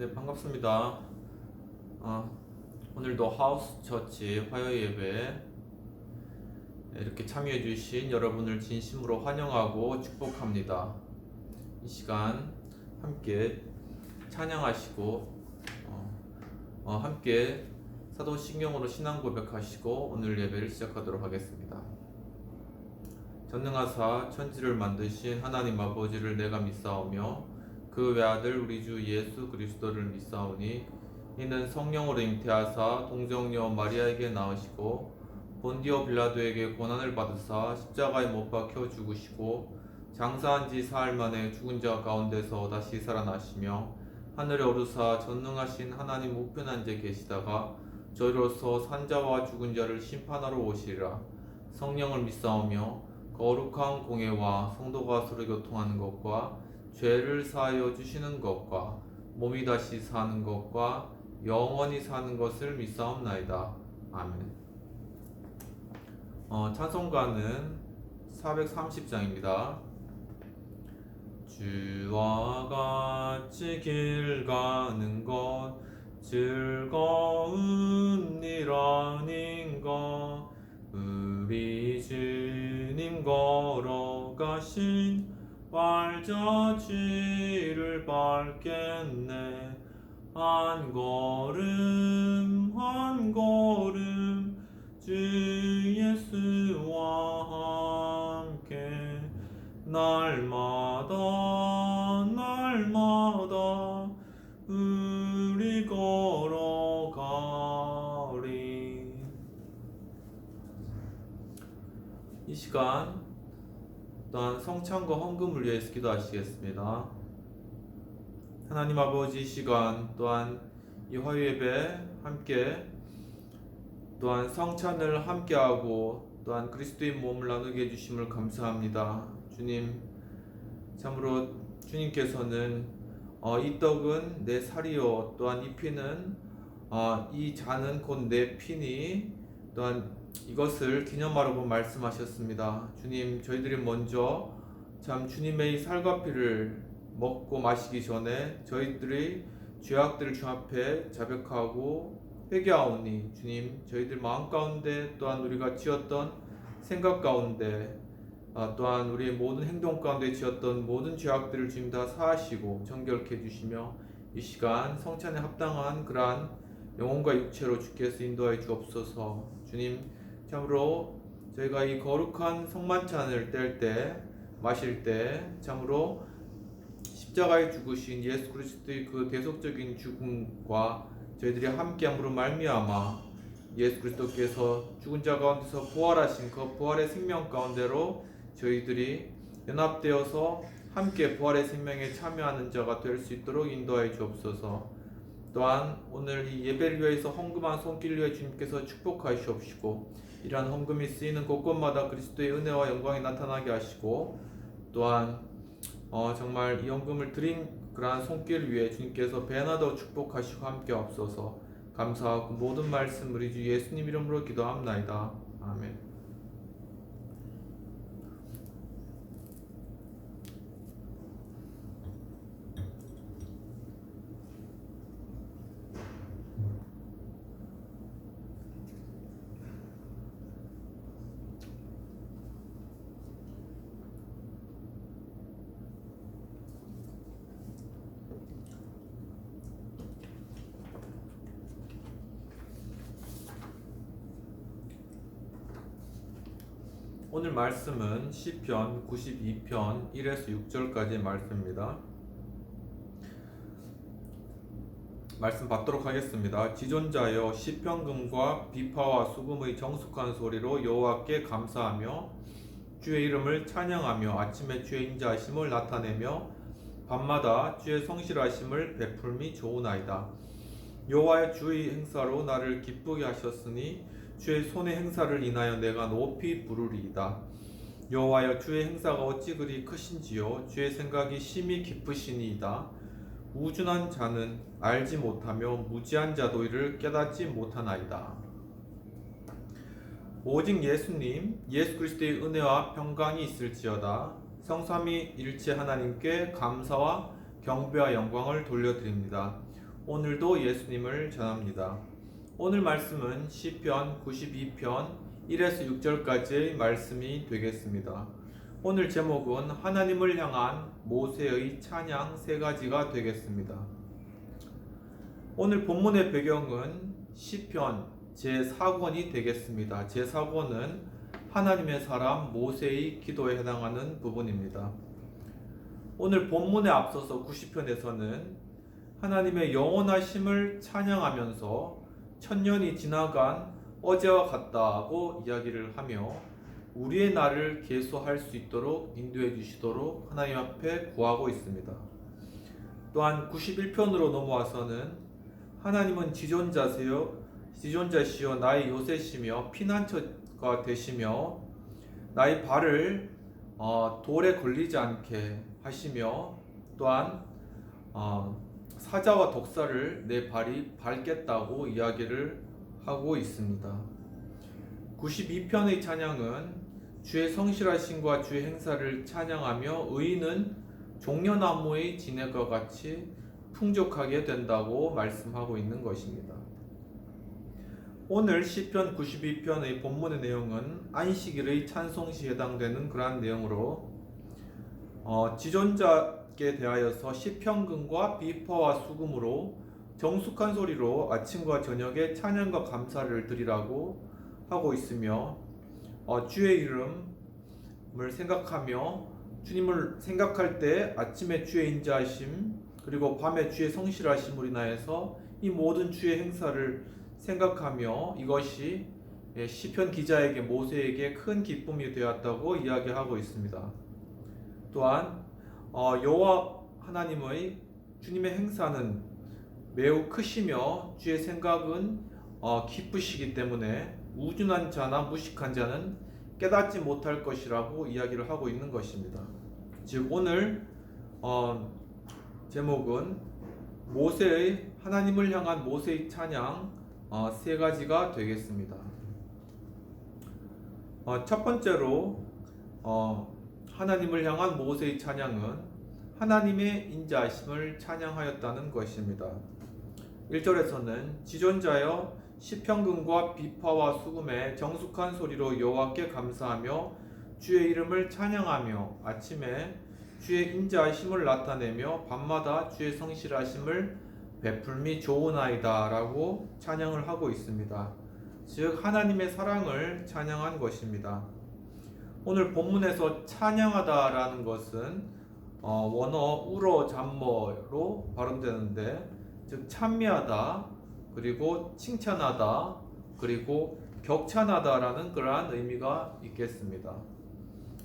네, 반갑습니다. 오늘도 하우스 처치 화요 예배 이렇게 참여해 주신 여러분을 진심으로 환영하고 축복합니다. 이 시간 함께 찬양하시고 함께 사도신경으로 신앙 고백하시고 오늘 예배를 시작하도록 하겠습니다. 전능하사 천지를 만드신 하나님 아버지를 내가 믿사오며 그 외아들 우리 주 예수 그리스도를 믿사오니 이는 성령으로 잉태하사 동정녀 마리아에게 낳으시고 본디오 빌라도에게 고난을 받으사 십자가에 못 박혀 죽으시고 장사한 지 사흘 만에 죽은 자 가운데서 다시 살아나시며 하늘에 오르사 전능하신 하나님 우편한 데 계시다가 저희로서 산자와 죽은 자를 심판하러 오시리라. 성령을 믿사오며 거룩한 공예와 성도가 서로 교통하는 것과 죄를 사하여 주시는 것과 몸이 다시 사는 것과 영원히 사는 것을 믿사옵나이다. 아멘. 찬송가는 430장입니다. 주와 같이 길 가는 것 즐거운 일 아닌가. 우리 주님 걸어가신 발자취를 밟겠네. 한 걸음 한 걸음 주 예수와 함께 날마다 날마다 우리 걸어가리. 이 시간 또한 성찬과 헌금을 위해서 기도하시겠습니다. 하나님 아버지, 이 시간 또한 이 화요 예배 함께 또한 성찬을 함께하고 또한 그리스도의 몸을 나누게 해주심을 감사합니다. 주님, 참으로 주님께서는 이 떡은 내 살이요 또한 이 피는 이 잔은 곧 내 피니 또한 이것을 기념하라고 말씀하셨습니다. 주님, 저희들이 먼저 참 주님의 살과 피를 먹고 마시기 전에 저희들의 죄악들을 주 앞에 자백하고 회개하오니 주님, 저희들 마음 가운데 또한 우리가 지었던 생각 가운데 또한 우리의 모든 행동 가운데 지었던 모든 죄악들을 주님 다 사하시고 정결케 해주시며 이 시간 성찬에 합당한 그러한 영혼과 육체로 주께서 인도하여 주옵소서. 주님, 참으로 저희가 이 거룩한 성만찬을 뗄 때 마실 때 참으로 십자가에 죽으신 예수 그리스도의 그 대속적인 죽음과 저희들이 함께함으로 말미암아 예수 그리스도께서 죽은 자 가운데서 부활하신 그 부활의 생명 가운데로 저희들이 연합되어서 함께 부활의 생명에 참여하는 자가 될 수 있도록 인도하여 주옵소서. 또한 오늘 이 예배를 위해서 헌금한 손길 위에 주님께서 축복하시옵시고 이러한 헌금이 쓰이는 곳곳마다 그리스도의 은혜와 영광이 나타나게 하시고 또한 정말 이 헌금을 드린 그러한 손길 위에 주님께서 배나 더 축복하시고 함께 없어서 감사하고 모든 말씀 우리 주 예수님 이름으로 기도합나이다. 아멘. 오늘 말씀은 시편 92편 1에서 6절까지의 말씀입니다. 말씀 받도록 하겠습니다. 지존자여 시편금과 비파와 수금의 정숙한 소리로 여호와께 감사하며 주의 이름을 찬양하며 아침에 주의 인자하심을 나타내며 밤마다 주의 성실하심을 베풀미 좋으나이다. 여호와의 주의 행사로 나를 기쁘게 하셨으니 주의 손의 행사를 인하여 내가 높이 부르리이다. 여호와여, 주의 행사가 어찌 그리 크신지요. 주의 생각이 심히 깊으시니이다. 우준한 자는 알지 못하며 무지한 자도 이를 깨닫지 못하나이다. 오직 예수님, 예수 그리스도의 은혜와 평강이 있을지어다. 성삼위 일체 하나님께 감사와 경배와 영광을 돌려드립니다. 오늘도 예수님을 전합니다. 오늘 말씀은 시편 92편 1에서 6절까지의 말씀이 되겠습니다. 오늘 제목은 하나님을 향한 모세의 찬양 세 가지가 되겠습니다. 오늘 본문의 배경은 시편 제4권이 되겠습니다. 제4권은 하나님의 사람 모세의 기도에 해당하는 부분입니다. 오늘 본문에 앞서서 90편에서는 하나님의 영원하심을 찬양하면서 천년이 지나간 어제와 같다고 이야기를 하며 우리의 날을 계수할 수 있도록 인도해 주시도록 하나님 앞에 구하고 있습니다. 또한 91편으로 넘어와서는 하나님은 지존자시여 나의 요새시며 피난처가 되시며 나의 발을 돌에 걸리지 않게 하시며 또한 사자와 독사를 내 발이 밟겠다고 이야기를 하고 있습니다. 92편의 찬양은 주의 성실하심과 주의 행사를 찬양하며 의인은 종려나무의 진액과 같이 풍족하게 된다고 말씀하고 있는 것입니다. 오늘 시편 92편의 본문의 내용은 안식일의 찬송시에 해당되는 그러한 내용으로 지존자께 대하여서 시편근과 비파와 수금으로 정숙한 소리로 아침과 저녁에 찬양과 감사를 드리라고 하고 있으며 주의 이름을 생각하며 주님을 생각할 때 아침에 주의 인자하심 그리고 밤에 주의 성실하심으로 인하여서 이 모든 주의 행사를 생각하며 이것이 시편 기자에게 모세에게 큰 기쁨이 되었다고 이야기하고 있습니다. 또한 여호와 하나님의 주님의 행사는 매우 크시며 주의 생각은 기쁘시기 때문에 우둔한 자나 무식한 자는 깨닫지 못할 것이라고 이야기를 하고 있는 것입니다. 즉 오늘 제목은 모세의 하나님을 향한 모세의 찬양 세 가지가 되겠습니다. 첫 번째로 하나님을 향한 모세의 찬양은 하나님의 인자하심을 찬양하였다는 것입니다. 1절에서는 지존자여 시편근과 비파와 수금의 정숙한 소리로 여호와께 감사하며 주의 이름을 찬양하며 아침에 주의 인자하심을 나타내며 밤마다 주의 성실하심을 베풀미 좋으나이다 라고 찬양을 하고 있습니다. 즉 하나님의 사랑을 찬양한 것입니다. 오늘 본문에서 찬양하다 라는 것은 원어 우러 잠머로 발음되는데 즉 찬미하다 그리고 칭찬하다 그리고 격찬하다 라는 그러한 의미가 있겠습니다.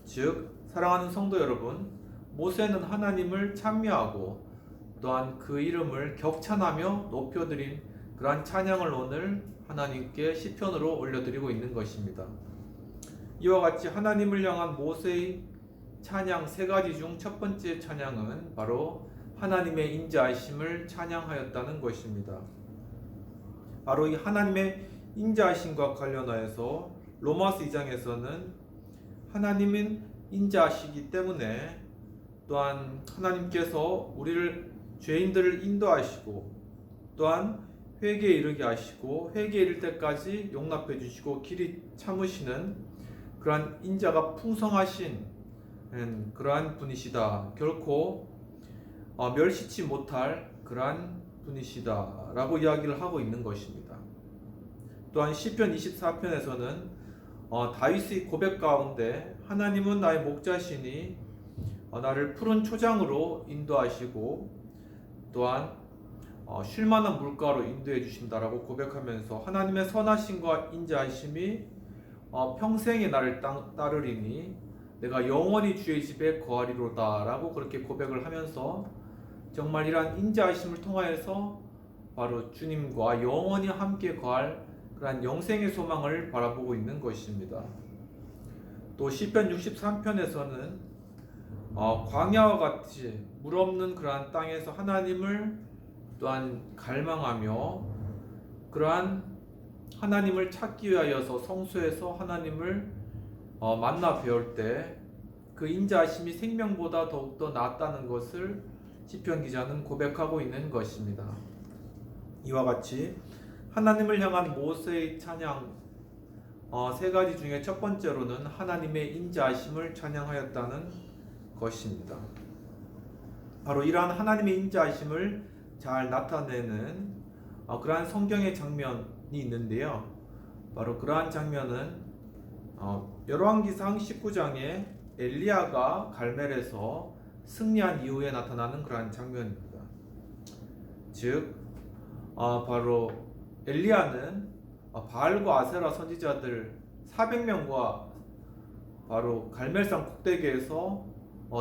즉 사랑하는 성도 여러분, 모세는 하나님을 찬미하고 또한 그 이름을 격찬하며 높여드린 그러한 찬양을 오늘 하나님께 시편으로 올려드리고 있는 것입니다. 이와 같이 하나님을 향한 모세의 찬양 세 가지 중 첫 번째 찬양은 바로 하나님의 인자하심을 찬양하였다는 것입니다. 바로 이 하나님의 인자하심과 관련하여서 로마서 2장에서는 하나님은 인자하시기 때문에 또한 하나님께서 우리를 죄인들을 인도하시고 또한 회개에 이르게 하시고 회개에 이를 때까지 용납해 주시고 길이 참으시는 그러한 인자가 풍성하신 그러한 분이시다. 결코 멸시치 못할 그러한 분이시다 라고 이야기를 하고 있는 것입니다. 또한 시편 24편에서는 다윗의 고백 가운데 하나님은 나의 목자시니 나를 푸른 초장으로 인도하시고 또한 쉴만한 물가로 인도해 주신다라고 고백하면서 하나님의 선하심과 인자하심이 평생에 나를 따르리니 내가 영원히 주의 집에 거하리로다 라고 그렇게 고백을 하면서 정말 이러한 인자하심을 통하여서 바로 주님과 영원히 함께 거할 그러한 영생의 소망을 바라보고 있는 것입니다. 또 시편 63편에서는 광야와 같이 물 없는 그러한 땅에서 하나님을 또한 갈망하며 그러한 하나님을 찾기 위하여서 성소에서 하나님을 만나 배울 때 그 인자하심이 생명보다 더욱더 낫다는 것을 시편 기자는 고백하고 있는 것입니다. 이와 같이 하나님을 향한 모세의 찬양 세 가지 중에 첫 번째로는 하나님의 인자하심을 찬양하였다는 것입니다. 바로 이러한 하나님의 인자하심을 잘 나타내는 그러한 성경의 장면이 있는데요. 바로 그러한 장면은 열왕기상 19장에 엘리야가 갈멜에서 승리한 이후에 나타나는 그러한 장면입니다. 즉 바로 엘리야는 바알과 아세라 선지자들 400명과 바로 갈멜산 꼭대기에서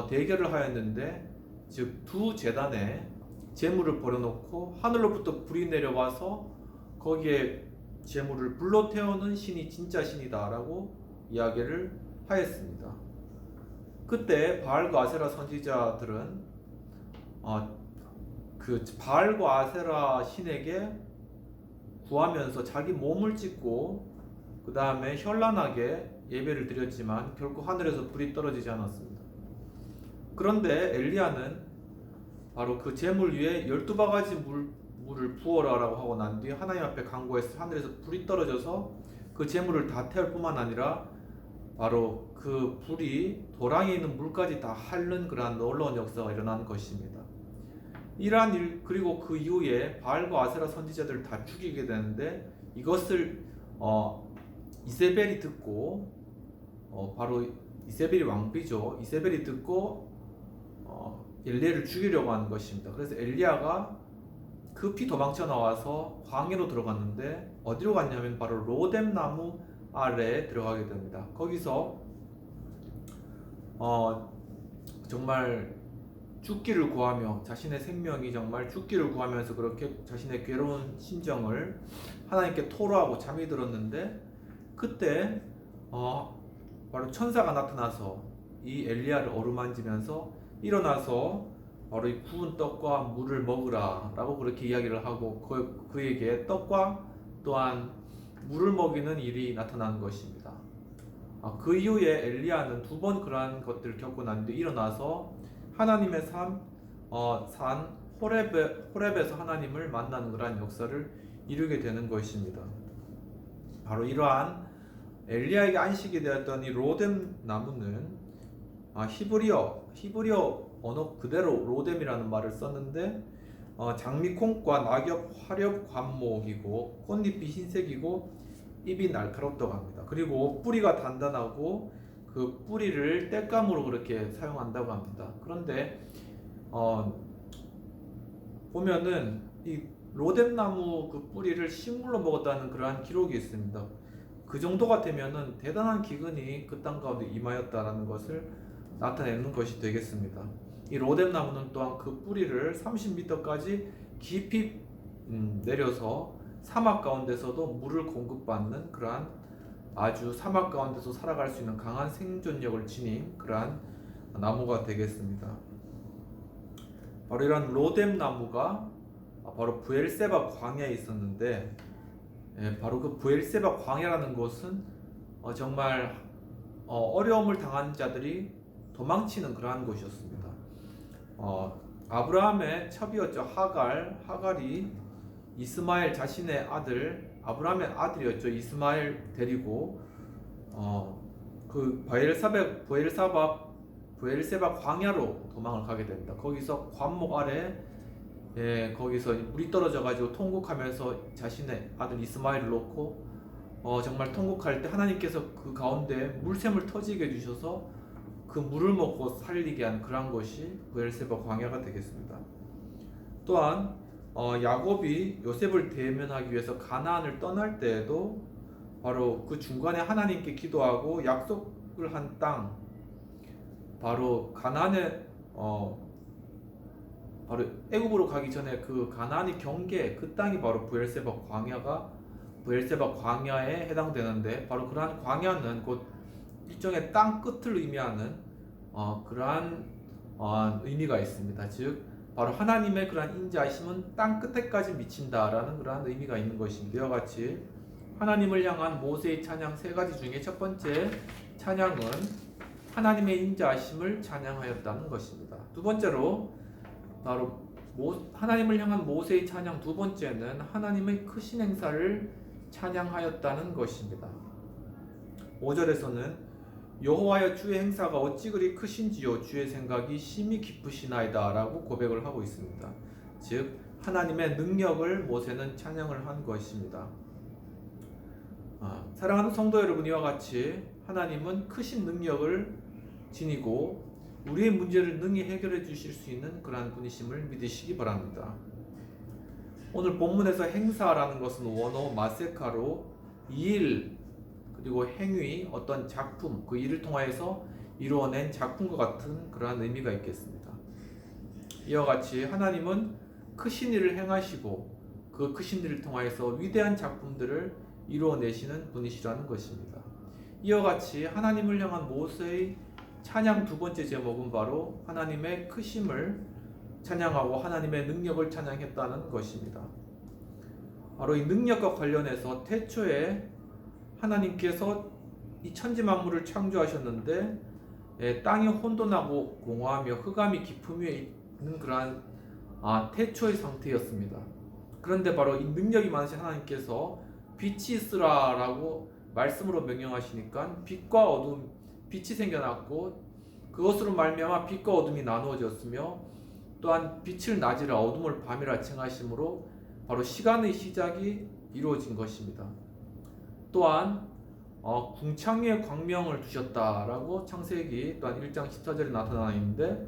대결을 하였는데, 즉 두 제단에 제물을 버려놓고 하늘로부터 불이 내려와서 거기에 제물을 불로 태우는 신이 진짜 신이다라고 이야기를 하였습니다. 그때 바알과 아세라 선지자들은 그 바알과 아세라 신에게 구하면서 자기 몸을 찢고 그 다음에 현란하게 예배를 드렸지만 결국 하늘에서 불이 떨어지지 않았습니다. 그런데 엘리야는 바로 그 제물 위에 12바가지 물을 부어라라고 하고 난 뒤에 하나님 앞에 간구해서 하늘에서 불이 떨어져서 그 제물을 다 태울 뿐만 아니라 바로 그 불이 도랑에 있는 물까지 다 핥는 그러한 놀라운 역사가 일어난 것입니다. 이러한 일, 그리고 그 이후에 바알과 아세라 선지자들을 다 죽이게 되는데, 이것을 이세벨이 듣고 바로 이세벨이 왕비죠. 이세벨이 듣고 엘리야를 죽이려고 하는 것입니다. 그래서 엘리야가 급히 도망쳐 나와서 광야로 들어갔는데, 어디로 갔냐면 바로 로뎀 나무 아래에 들어가게 됩니다. 거기서 정말 죽기를 구하며, 자신의 생명이 정말 죽기를 구하면서 그렇게 자신의 괴로운 심정을 하나님께 토로하고 잠이 들었는데, 그때 바로 천사가 나타나서 이 엘리야를 어루만지면서 일어나서 바로 이 구운 떡과 물을 먹으라 라고 그렇게 이야기를 하고 그에게 떡과 또한 물을 먹이는 일이 나타난 것입니다. 그 이후에 엘리야는 두 번 그러한 것들을 겪고 난 뒤에 일어나서 하나님의 산 호렙에서 하나님을 만나는 그러한 역사를 이루게 되는 것입니다. 바로 이러한 엘리야에게 안식이 되었던 이 로뎀 나무는 히브리어 언어 그대로 로뎀이라는 말을 썼는데, 장미콩과 낙엽, 화렵, 관목이고 꽃잎이 흰색이고 잎이 날카롭다고 합니다. 그리고 뿌리가 단단하고 그 뿌리를 땔감으로 그렇게 사용한다고 합니다. 그런데 보면은 이 로뎀나무 그 뿌리를 식물로 먹었다는 그러한 기록이 있습니다. 그 정도가 되면은 대단한 기근이 그 땅 가운데 임하였다라는 것을 나타내는 것이 되겠습니다. 이 로뎀나무는 또한 그 뿌리를 30m까지 깊이 내려서 사막 가운데서도 물을 공급받는 그러한 아주 사막 가운데서 살아갈 수 있는 강한 생존력을 지닌 그러한 나무가 되겠습니다. 바로 이런 로뎀 나무가 바로 브엘세바 광야에 있었는데, 바로 그 브엘세바 광야라는 곳은 정말 어려움을 당한 자들이 도망치는 그러한 곳이었습니다. 아브라함의 첩이었죠. 하갈이 이스마엘 자신의 아들, 아브라함의 아들이었죠. 이스마엘 데리고 그 브엘세바 광야로 도망을 가게 됩니다. 거기서 관목 아래 거기서 물이 떨어져 가지고 통곡하면서 자신의 아들 이스마엘을 놓고 정말 통곡할 때 하나님께서 그 가운데 물샘을 터지게 해주셔서 그 물을 먹고 살리게 한 그러한 것이 브엘세바 광야가 되겠습니다. 또한 야곱이 요셉을 대면하기 위해서 가나안을 떠날 때에도 바로 그 중간에 하나님께 기도하고 약속을 한 땅, 바로 가나안의 바로 애굽으로 가기 전에 그 가나안의 경계, 그 땅이 바로 브엘세바 광야에 해당되는데, 바로 그러한 광야는 곧 일종의 땅 끝을 의미하는 그러한 의미가 있습니다. 즉 바로 하나님의 그러한 인자하심은 땅 끝에까지 미친다라는 그러한 의미가 있는 것입니다. 이와 같이 하나님을 향한 모세의 찬양 세 가지 중에 첫 번째 찬양은 하나님의 인자하심을 찬양하였다는 것입니다. 두 번째로 바로 하나님을 향한 모세의 찬양 두 번째는 하나님의 크신 행사를 찬양하였다는 것입니다. 5절에서는 여호와여 주의 행사가 어찌 그리 크신지요 주의 생각이 심히 깊으시나이다 라고 고백을 하고 있습니다. 즉 하나님의 능력을 모세는 찬양을 한 것입니다. 사랑하는 성도 여러분, 이와 같이 하나님은 크신 능력을 지니고 우리의 문제를 능히 해결해 주실 수 있는 그러한 분이심을 믿으시기 바랍니다. 오늘 본문에서 행사라는 것은 원어 마세카로 일 그리고 행위, 어떤 작품, 그 일을 통하여서 이루어낸 작품과 같은 그러한 의미가 있겠습니다. 이와 같이 하나님은 크신 일을 행하시고 그 크신 일을 통하여서 위대한 작품들을 이루어내시는 분이시라는 것입니다. 이와 같이 하나님을 향한 모세의 찬양 두 번째 제목은 바로 하나님의 크심을 찬양하고 하나님의 능력을 찬양했다는 것입니다. 바로 이 능력과 관련해서 태초에 하나님께서 이 천지 만물을 창조하셨는데 땅이 혼돈하고 공허하며 흑암이 깊음 위에 있는 그러한 태초의 상태였습니다. 그런데 바로 이 능력이 많으신 하나님께서 빛이 있으라라고 말씀으로 명령하시니까 빛과 어둠, 빛이 생겨났고 그것으로 말미암아 빛과 어둠이 나누어졌으며 또한 빛을 낮이라 어둠을 밤이라 칭하심으로 바로 시간의 시작이 이루어진 것입니다. 또한 궁창 위에 광명을 두셨다라고 창세기 또한 1장 14절에 나타나 있는데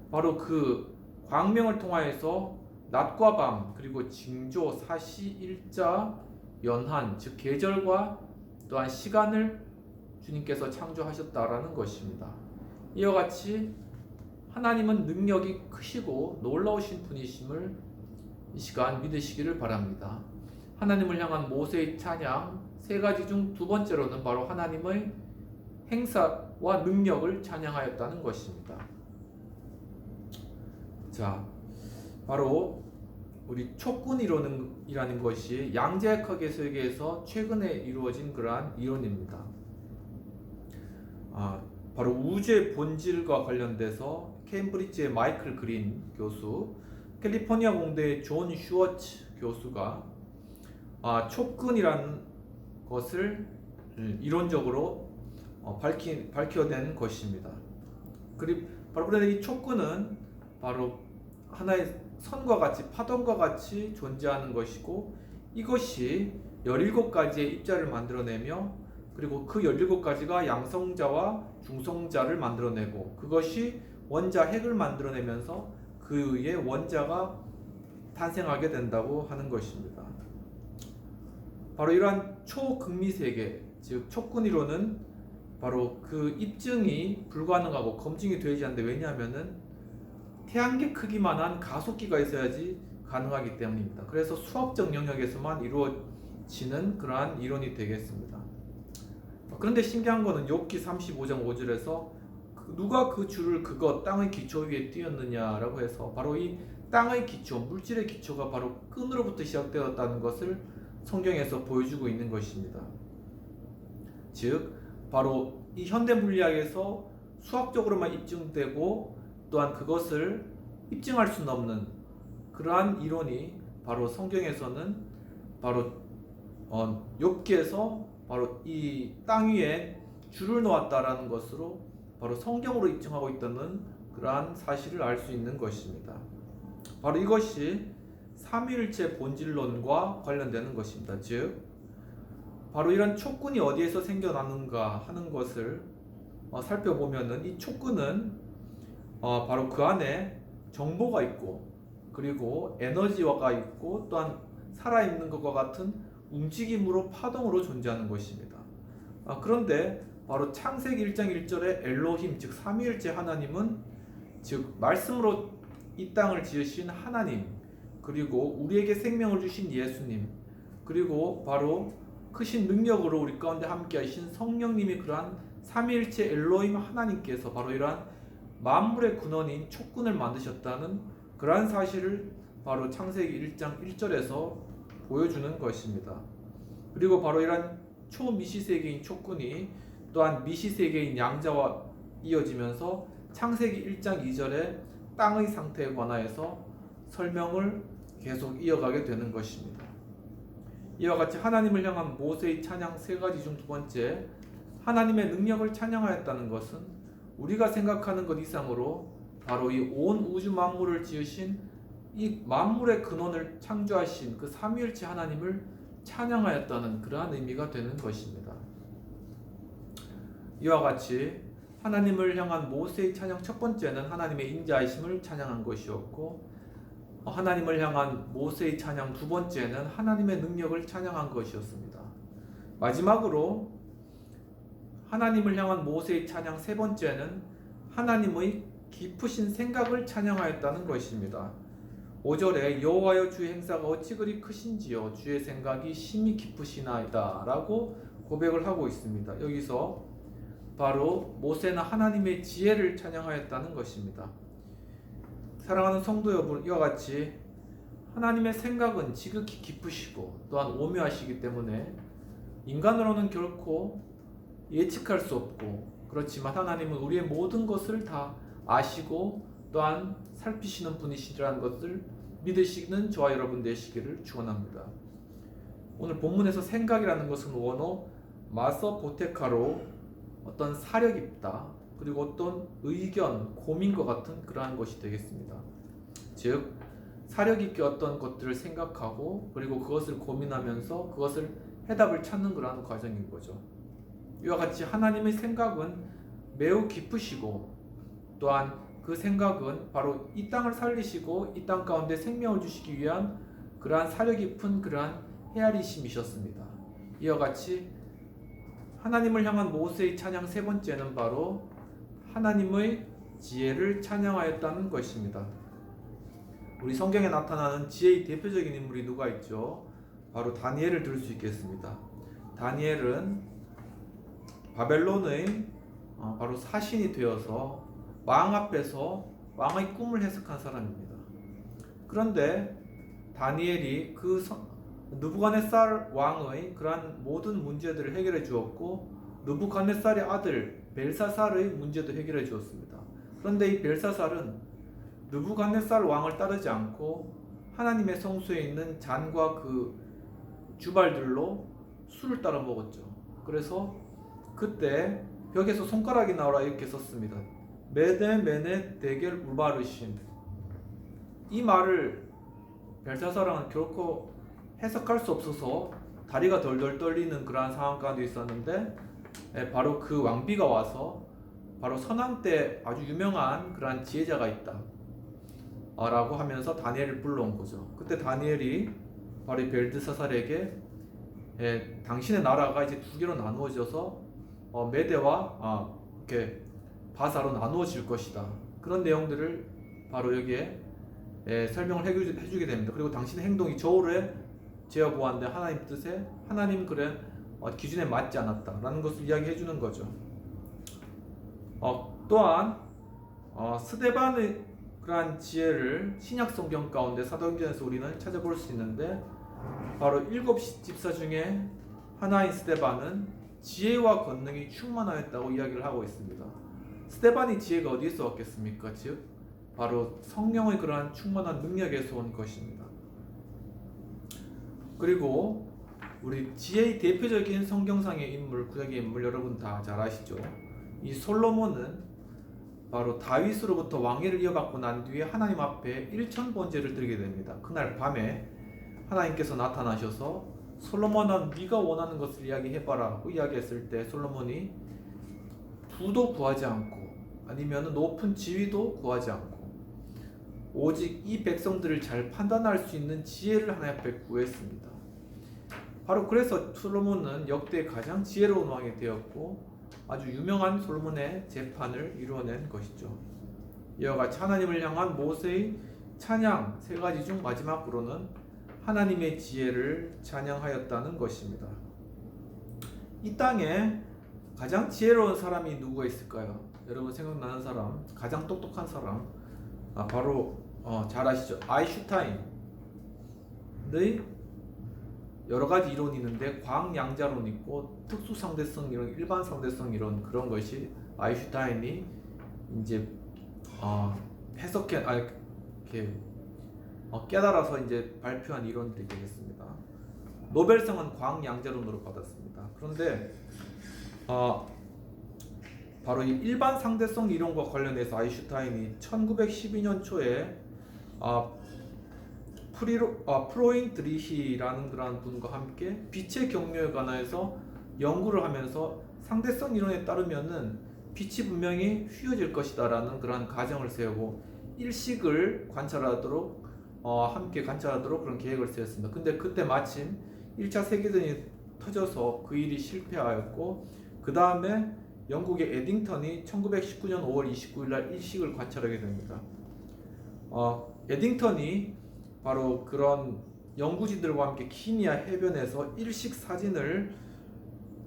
바로 그 광명을 통하여서 낮과 밤 그리고 징조, 사시, 일자, 연한 즉 계절과 또한 시간을 주님께서 창조하셨다라는 것입니다. 이와 같이 하나님은 능력이 크시고 놀라우신 분이심을 이 시간 믿으시기를 바랍니다. 하나님을 향한 모세의 찬양 세 가지 중 두 번째로는 바로 하나님의 행사와 능력을 찬양하였다는 것입니다. 자, 바로 우리 촉군 이론이라는 것이 양자역학의 세계에서 최근에 이루어진 그러한 이론입니다. 바로 우주의 본질과 관련돼서 케임브리지의 마이클 그린 교수, 캘리포니아 공대의 존 슈워츠 교수가 촉근이라는 것을 이론적으로 밝혀낸 것입니다. 그리고 바로 그런데 이 촉근은 바로 하나의 선과 같이 파동과 같이 존재하는 것이고 이것이 17가지의 입자를 만들어내며 그리고 그 17가지가 양성자와 중성자를 만들어내고 그것이 원자 핵을 만들어내면서 그의 원자가 탄생하게 된다고 하는 것입니다. 바로 이러한 초극미세계 즉 촉근이론은 바로 그 입증이 불가능하고 검증이 되지 않는데 왜냐하면은 태양계 크기만한 가속기가 있어야지 가능하기 때문입니다. 그래서 수학적 영역에서만 이루어지는 그러한 이론이 되겠습니다. 그런데 신기한 것은 욥기 35장 5절에서 누가 그 줄을 그것 땅의 기초 위에 띄었느냐라고 해서 바로 이 땅의 기초, 물질의 기초가 바로 끈으로부터 시작되었다는 것을 성경에서 보여주고 있는 것입니다. 즉 바로 이 현대 물리학에서 수학적으로만 입증되고 또한 그것을 입증할 수는 없는 그러한 이론이 바로 성경에서는 바로 욥기에서 바로 이 땅 위에 줄을 놓았다라는 것으로 바로 성경으로 입증하고 있다는 그러한 사실을 알 수 있는 것입니다. 바로 이것이 삼위일체 본질론과 관련되는 것입니다. 즉 바로 이런 촉근이 어디에서 생겨나는가 하는 것을 살펴보면은 이 촉근은 바로 그 안에 정보가 있고 그리고 에너지가 있고 또한 살아있는 것과 같은 움직임으로 파동으로 존재하는 것입니다. 그런데 바로 창세기 1장 1절에 엘로힘 즉 삼위일체 하나님은 즉 말씀으로 이 땅을 지으신 하나님 그리고 우리에게 생명을 주신 예수님 그리고 바로 크신 능력으로 우리 가운데 함께 하신 성령님이 그러한 삼위일체 엘로힘 하나님께서 바로 이러한 만물의 근원인 촉근을 만드셨다는 그러한 사실을 바로 창세기 1장 1절에서 보여주는 것입니다. 그리고 바로 이러한 초미시세계인 촉근이 또한 미시세계인 양자와 이어지면서 창세기 1장 2절에 땅의 상태에 관하여서 설명을 계속 이어가게 되는 것입니다. 이와 같이 하나님을 향한 모세의 찬양 세 가지 중 두 번째, 하나님의 능력을 찬양하였다는 것은 우리가 생각하는 것 이상으로 바로 이 온 우주 만물을 지으신 이 만물의 근원을 창조하신 그 삼위일체 하나님을 찬양하였다는 그러한 의미가 되는 것입니다. 이와 같이 하나님을 향한 모세의 찬양 첫 번째는 하나님의 인자하심을 찬양한 것이었고, 하나님을 향한 모세의 찬양 두 번째는 하나님의 능력을 찬양한 것이었습니다. 마지막으로 하나님을 향한 모세의 찬양 세 번째는 하나님의 깊으신 생각을 찬양하였다는 것입니다. 5절에 여호와여 주의 행사가 어찌 그리 크신지요 주의 생각이 심히 깊으시나이다 라고 고백을 하고 있습니다. 여기서 바로 모세는 하나님의 지혜를 찬양하였다는 것입니다. 사랑하는 성도 여러분, 이와 같이 하나님의 생각은 지극히 깊으시고 또한 오묘하시기 때문에 인간으로는 결코 예측할 수 없고, 그렇지만 하나님은 우리의 모든 것을 다 아시고 또한 살피시는 분이시라는 것을 믿으시는 저와 여러분 되시기를 축원합니다. 오늘 본문에서 생각이라는 것은 원어 마서보테카로 어떤 사려 깊다, 그리고 어떤 의견, 고민과 같은 그러한 것이 되겠습니다. 즉 사려 깊게 어떤 것들을 생각하고 그리고 그것을 고민하면서 그것을 해답을 찾는 그러한 과정인 거죠. 이와 같이 하나님의 생각은 매우 깊으시고 또한 그 생각은 바로 이 땅을 살리시고 이 땅 가운데 생명을 주시기 위한 그러한 사려 깊은 그러한 헤아리심이셨습니다. 이와 같이 하나님을 향한 모세의 찬양 세 번째는 바로 하나님의 지혜를 찬양하였다는 것입니다. 우리 성경에 나타나는 지혜의 대표적인 인물이 누가 있죠? 바로 다니엘을 들 수 있겠습니다. 다니엘은 바벨론의 바로 사신이 되어서 왕 앞에서 왕의 꿈을 해석한 사람입니다. 그런데 다니엘이 그 느부갓네살 왕의 그러한 모든 문제들을 해결해 주었고, 느부갓네살의 아들 벨사살의 문제도 해결해 주었습니다. 그런데 이 벨사살은 느부갓네살 왕을 따르지 않고 하나님의 성소에 있는 잔과 그 주발들로 술을 따라 먹었죠. 그래서 그때 벽에서 손가락이 나오라 이렇게 썼습니다. 메데 메네 데겔 우바르신. 이 말을 벨사살은 결코 해석할 수 없어서 다리가 덜덜 떨리는 그러한 상황 가운데 있었는데, 바로 그 왕비가 와서 바로 선왕 때 아주 유명한 그러한 지혜자가 있다 라고 하면서 다니엘을 불러온 거죠. 그때 다니엘이 바로 벨드사살에게 당신의 나라가 이제 두 개로 나누어져서 메대와 이렇게 바사로 나누어질 것이다, 그런 내용들을 바로 여기에 설명을 해주게 됩니다. 그리고 당신의 행동이 저울에 제어보았는데 하나님 뜻에 하나님 그래 기준에 맞지 않았다라는 것을 이야기해 주는 거죠. 또한 스데반의 그러한 지혜를 신약 성경 가운데 사도행전에서 우리는 찾아볼 수 있는데, 바로 7 집사 중에 하나인 스데반은 지혜와 권능이 충만하였다고 이야기를 하고 있습니다. 스데반의 지혜가 어디에서 왔겠습니까? 즉 바로 성령의 그러한 충만한 능력에서 온 것입니다. 그리고 우리 지혜의 대표적인 성경상의 인물, 구약의 인물 여러분 다 잘 아시죠? 이 솔로몬은 바로 다윗으로부터 왕위를 이어받고 난 뒤에 하나님 앞에 1000번제를 드리게 됩니다. 그날 밤에 하나님께서 나타나셔서 솔로몬아 네가 원하는 것을 이야기해봐라 하고 이야기했을 때 솔로몬이 부도 구하지 않고 아니면 높은 지위도 구하지 않고 오직 이 백성들을 잘 판단할 수 있는 지혜를 하나님 앞에 구했습니다. 바로 그래서 솔로몬은 역대 가장 지혜로운 왕이 되었고 아주 유명한 솔로몬의 재판을 이루어낸 것이죠. 이와 같이 하나님을 향한 모세의 찬양 세 가지 중 마지막으로는 하나님의 지혜를 찬양하였다는 것입니다. 이 땅에 가장 지혜로운 사람이 누구가 있을까요? 여러분 생각나는 사람, 가장 똑똑한 사람, 바로 잘 아시죠? 아인슈타인의 여러 가지 이론이 있는데 광양자론 있고 특수 상대성 이론, 일반 상대성 이론, 그런 것이 아인슈타인이 이제 이렇게 깨달아서 이제 발표한 이론들이 되겠습니다. 노벨상은 광양자론으로 받았습니다. 그런데 바로 이 일반 상대성 이론과 관련해서 아인슈타인이 1912년 초에 프로인드리히라는 그런 분과 함께 빛의 경로에 관해서 연구를 하면서 상대성 이론에 따르면은 빛이 분명히 휘어질 것이다라는 그런 가정을 세우고 일식을 관찰하도록 함께 관찰하도록 그런 계획을 세웠습니다. 근데 그때 마침 1차 세계대전이 터져서 그 일이 실패하였고 그 다음에 영국의 에딩턴이 1919년 5월 29일 날 일식을 관찰하게 됩니다. 에딩턴이 바로 그런 연구진들과 함께 키니아 해변에서 일식 사진을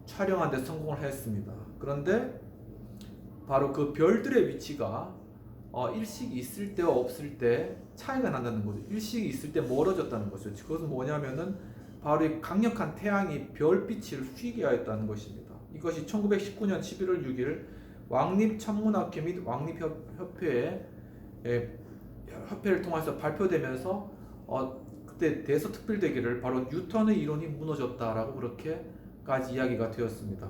촬영하는 데 성공을 했습니다. 그런데 바로 그 별들의 위치가 일식이 있을 때와 없을 때 차이가 난다는 거죠. 일식이 있을 때 멀어졌다는 거죠. 그것은 뭐냐면은 바로 이 강력한 태양이 별빛을 휘게 하였다는 것입니다. 이것이 1919년 11월 6일 왕립천문학회 및 왕립협회를 통해서 발표되면서 그때 대서특필되기를 바로 뉴턴의 이론이 무너졌다라고 그렇게까지 이야기가 되었습니다.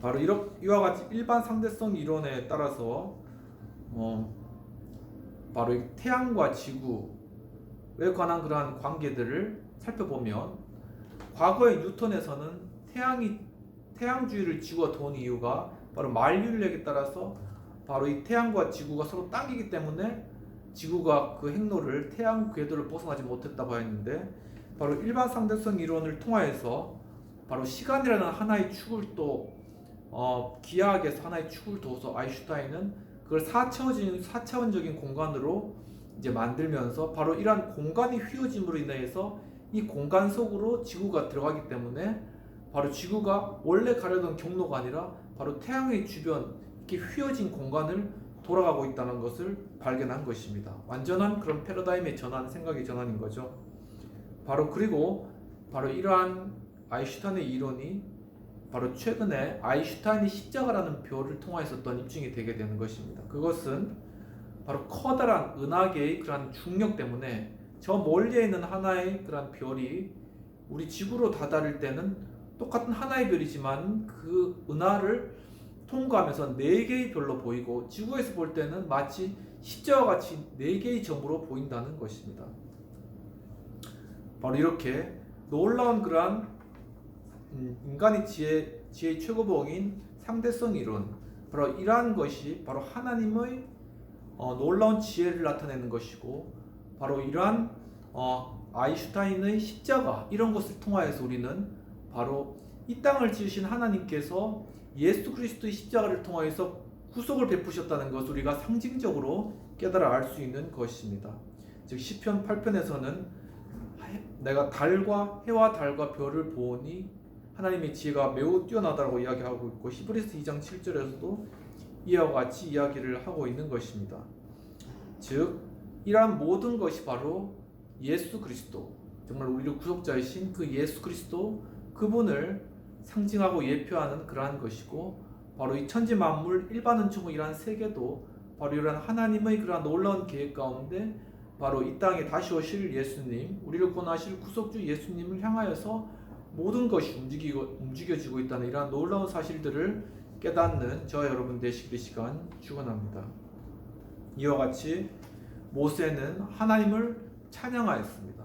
바로 이와 같이 일반 상대성 이론에 따라서 바로 이 태양과 지구에 관한 그러한 관계들을 살펴보면 과거의 뉴턴에서는 태양주위를 지구가 도는 이유가 바로 만류력에 따라서 바로 이 태양과 지구가 서로 당기기 때문에 지구가 그 행로를 태양 궤도를 벗어나지 못했다고 했는데 바로 일반 상대성 이론을 통하여서 바로 시간이라는 하나의 축을 또 기하학에서 하나의 축을 둬서 아인슈타인은 그걸 4차원적인 공간으로 이제 만들면서 바로 이러한 공간이 휘어짐으로 인해서 이 공간 속으로 지구가 들어가기 때문에 바로 지구가 원래 가려던 경로가 아니라 바로 태양의 주변 이렇게 휘어진 공간을 돌아가고 있다는 것을 발견한 것입니다. 완전한 그런 패러다임의 전환, 생각의 전환인 거죠. 그리고 이러한 아인슈타인의 이론이 바로 최근에 아인슈타인의 십자가라는 별을 통해서 또 입증이 되게 되는 것입니다. 그것은 바로 커다란 은하계의 그러한 중력 때문에 저 멀리에 있는 하나의 그러한 별이 우리 지구로 다다를 때는 똑같은 하나의 별이지만 그 은하를 통과하면서 4개의 별로 보이고 지구에서 볼 때는 마치 십자와 같이 4개의 점으로 보인다는 것입니다. 바로 이렇게 놀라운 그러한 인간의 지혜의 최고봉인 상대성 이론, 바로 이러한 것이 바로 하나님의 놀라운 지혜를 나타내는 것이고 바로 이러한 아인슈타인의 십자가 이런 것을 통하여서 우리는 바로 이 땅을 지으신 하나님께서 예수 그리스도의 십자가를 통하여서 구속을 베푸셨다는 것을 우리가 상징적으로 깨달아 알 수 있는 것입니다. 즉 시편 8편에서는 내가 해와 달과 별을 보니 하나님의 지혜가 매우 뛰어나다고 이야기하고 있고 히브리서 2장 7절에서도 이와 같이 이야기를 하고 있는 것입니다. 즉 이러한 모든 것이 바로 예수 그리스도, 정말 우리를 구속자이신 그 예수 그리스도 그분을 상징하고 예표하는 그러한 것이고 바로 이 천지 만물 일반은총의 이러한 세계도 바로 이러한 하나님의 그러한 놀라운 계획 가운데 바로 이 땅에 다시 오실 예수님, 우리를 구원하실 구속주 예수님을 향하여서 모든 것이 움직여지고 있다는 이러한 놀라운 사실들을 깨닫는 저와 여러분 되시길 시간 축원합니다. 이와 같이 모세는 하나님을 찬양하였습니다.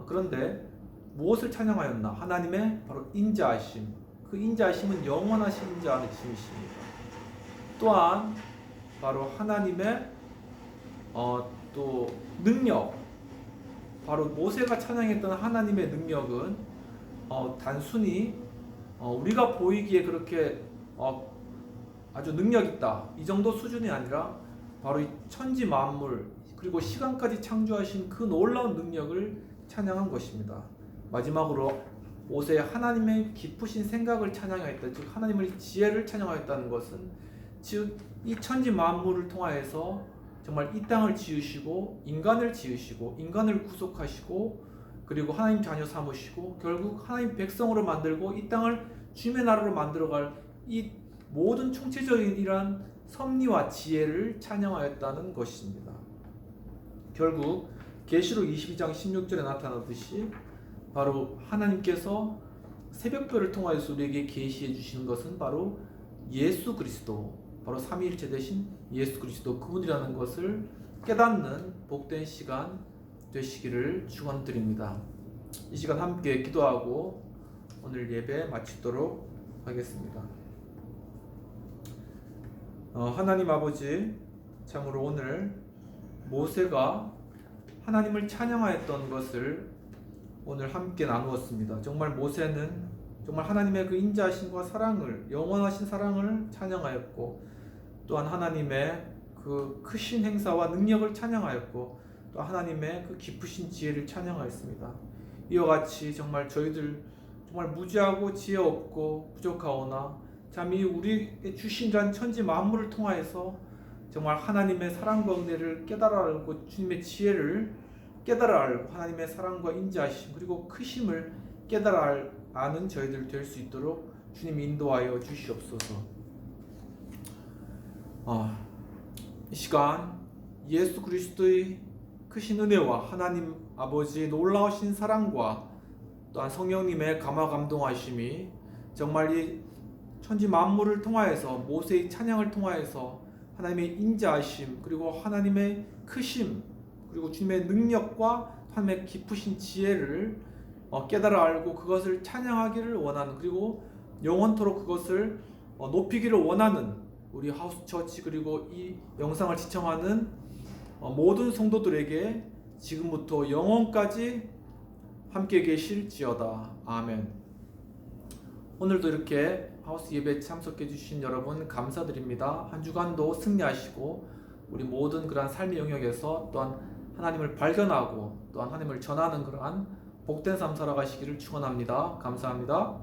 그런데 무엇을 찬양하였나? 하나님의 바로 인자하심. 그 인자하심은 영원하신 인자하심이십니다. 또한 바로 하나님의 또 능력. 바로 모세가 찬양했던 하나님의 능력은 단순히 우리가 보이기에 그렇게 아주 능력 있다 이 정도 수준이 아니라 바로 이 천지 만물 그리고 시간까지 창조하신 그 놀라운 능력을 찬양한 것입니다. 마지막으로 모세의 하나님의 깊으신 생각을 찬양하였다. 즉 하나님의 지혜를 찬양하였다는 것은 즉 이 천지 만물을 통하여서 정말 이 땅을 지으시고 인간을 구속하시고 그리고 하나님 자녀 삼으시고 결국 하나님 백성으로 만들고 이 땅을 주님의 나라로 만들어갈 이 모든 총체적인 이러한 섭리와 지혜를 찬양하였다는 것입니다. 결국 계시록 22장 16절에 나타나듯이 바로 하나님께서 새벽별을 통하여서 우리에게 계시해 주시는 것은 바로 예수 그리스도, 바로 삼위일체 되신 예수 그리스도 그분이라는 것을 깨닫는 복된 시간 되시기를 축원드립니다. 이 시간 함께 기도하고 오늘 예배 마치도록 하겠습니다. 하나님 아버지, 참으로 오늘 모세가 하나님을 찬양하였던 것을 오늘 함께 나누었습니다. 정말 모세는 정말 하나님의 그 인자하심과 사랑을, 영원하신 사랑을 찬양하였고, 또한 하나님의 그 크신 행사와 능력을 찬양하였고, 또 하나님의 그 깊으신 지혜를 찬양하였습니다. 이와 같이 정말 저희들 정말 무지하고 지혜 없고 부족하오나 참 이 우리의 주신 전 천지 만물을 통하여서 정말 하나님의 사랑과 은혜를 깨달아 알고 주님의 지혜를 깨달아 알고 하나님의 사랑과 인자하심 그리고 크심을 깨달아 아는 저희들 될 수 있도록 주님 인도하여 주시옵소서. 이 시간 예수 그리스도의 크신 은혜와 하나님 아버지의 놀라우신 사랑과 또한 성령님의 감화 감동하심이 정말 이 천지 만물을 통하여서 모세의 찬양을 통하여서 하나님의 인자하심 그리고 하나님의 크심 그리고 주님의 능력과 하나님의 깊으신 지혜를 깨달아 알고 그것을 찬양하기를 원하는, 그리고 영원토록 그것을 높이기를 원하는 우리 하우스처치 그리고 이 영상을 시청하는 모든 성도들에게 지금부터 영원까지 함께 계실지어다. 아멘. 오늘도 이렇게 하우스 예배에 참석해 주신 여러분 감사드립니다. 한 주간도 승리하시고 우리 모든 그러한 삶의 영역에서 또한 하나님을 발견하고 또한 하나님을 전하는 그러한 복된 삶 살아가시기를 축원합니다. 감사합니다.